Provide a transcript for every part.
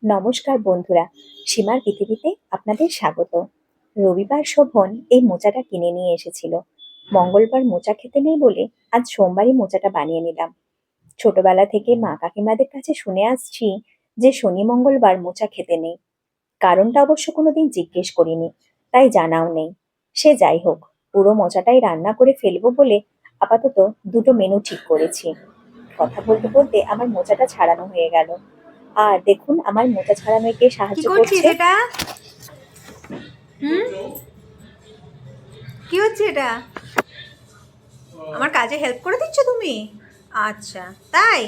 নমস্কার বন্ধুরা, সীমার পৃথিবীতে আপনাদের স্বাগত। রবিবার শোভন এই মোচাটা কিনে নিয়ে এসেছিল। মঙ্গলবার মোচা খেতে নেই বলে আজ সোমবারই মোচাটা বানিয়ে নিলাম। ছোটবেলা থেকে মা কাকিমাদের কাছে শুনে আসছি যে শনি মঙ্গলবার মোচা খেতে নেই। কারণটা অবশ্য কোনোদিন জিজ্ঞেস করিনি, তাই জানাও নেই। সে যাই হোক, পুরো মোচাটাই রান্না করে ফেলবো বলে আপাতত দুটো মেনু ঠিক করেছি। কথা বলতে বলতে আমার মোচাটা ছাড়ানো হয়ে গেল। আর দেখুন আমার মোচা ছাড়ানোয় কে কি সাহায্য করছিস করছে। এটা? কি হচ্ছে এটা? আমার কাজে হেল্প করে দিচ্ছ তুমি? আচ্ছা, তাই?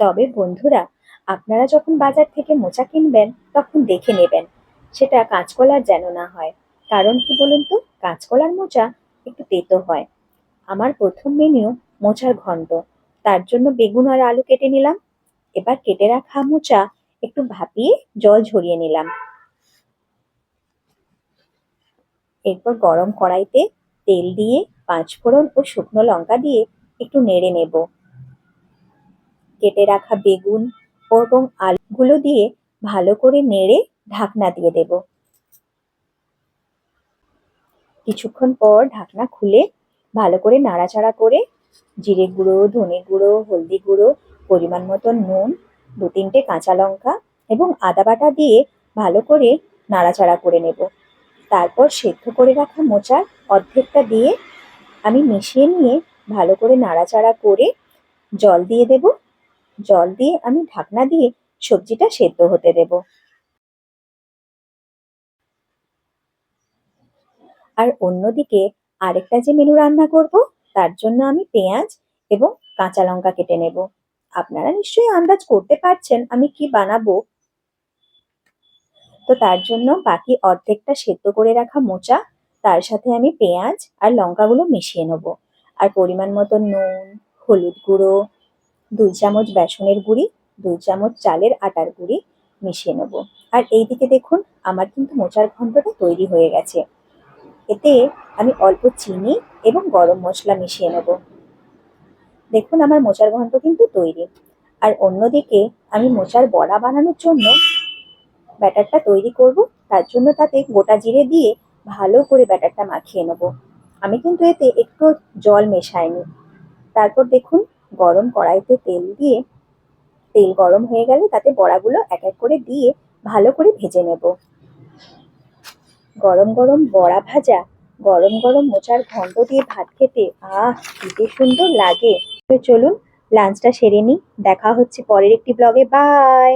তবে বন্ধুরা, আপনারা যখন বাজার থেকে মোচা কিনবেন তখন দেখে নেবেন সেটা কাঁচকলার যেন না হয়। কারণ কি বলুন তো, কাঁচকলার মোচা একটু তেতো হয়। আমার প্রথম মেনু মোচার ঘন্ট। তার জন্য বেগুন আর আলু কেটে নিলাম। এবার কেটে রাখা মোচা একটু ভাপিয়ে জল ঝরিয়ে নিলাম। এরপর গরম কড়াইতে তেল দিয়ে পাঁচফোড়ন ও শুকনো লঙ্কা দিয়ে একটু নেড়ে নেব। কেটে রাখা বেগুন এবং আলুগুলো দিয়ে ভালো করে নেড়ে ঢাকনা দিয়ে দেব। কিছুক্ষণ পর ঢাকনা খুলে ভালো করে নাড়াচাড়া করে জিরে গুঁড়ো, ধনে গুঁড়ো, হলদি গুঁড়ো, পরিমাণ মতো নুন, 2-3টে কাঁচা লঙ্কা এবং আদা বাটা দিয়ে ভালো করে নাড়াচাড়া করে নেব। তারপর সেদ্ধ করে রাখা মোচার অর্ধেকটা দিয়ে আমি মিশিয়ে নিয়ে ভালো করে নাড়াচাড়া করে জল দিয়ে দেব। জল দিয়ে আমি ঢাকনা দিয়ে সবজিটা সেদ্ধ হতে দেব। আর অন্যদিকে আরেকটা যে মেনু রান্না করব, তার জন্য আমি পেঁয়াজ এবং কাঁচা লঙ্কা কেটে নেব। আপনারা নিশ্চয়ই আন্দাজ করতে পারছেন আমি কি বানাবো। তো তার জন্য বাকি অর্ধেকটা সেদ্ধ করে রাখা মোচা, তার সাথে আমি পেঁয়াজ আর লঙ্কাগুলো মিশিয়ে নেব। আর পরিমাণ মতো নুন, হলুদ গুঁড়ো, 2 চামচ বেসনের গুঁড়ি, 2 চামচ চালের আটার গুঁড়ি মিশিয়ে নেব। আর এইদিকে দেখুন আমার কিন্তু মোচার ঘন্টটা তৈরি হয়ে গেছে। এতে আমি অল্প চিনি এবং গরম মশলা মিশিয়ে নেব। দেখুন আমার মোচার ঘন্ট কিন্তু তৈরি। আর অন্যদিকে আমি মোচার বড়া বানানোর জন্য ব্যাটারটা তৈরি করব। তার জন্য তাতে গোটা জিরে দিয়ে ভালো করে ব্যাটারটা মাখিয়ে নেব। আমি কিন্তু এতে একটু জল মেশাইনি। তারপর দেখুন গরম কড়াইতে তেল দিয়ে তেল গরম হয়ে গেলে তাতে বড়াগুলো এক এক করে দিয়ে ভালো করে ভেজে নেব। গরম গরম বড়া ভাজা, গরম গরম মোচার ঘন্ট দিয়ে ভাত খেতে কি যে সুন্দর লাগে। তো চলুন লাঞ্চটা সেরে নিই। দেখা হচ্ছে পরের একটি ব্লগে। বাই।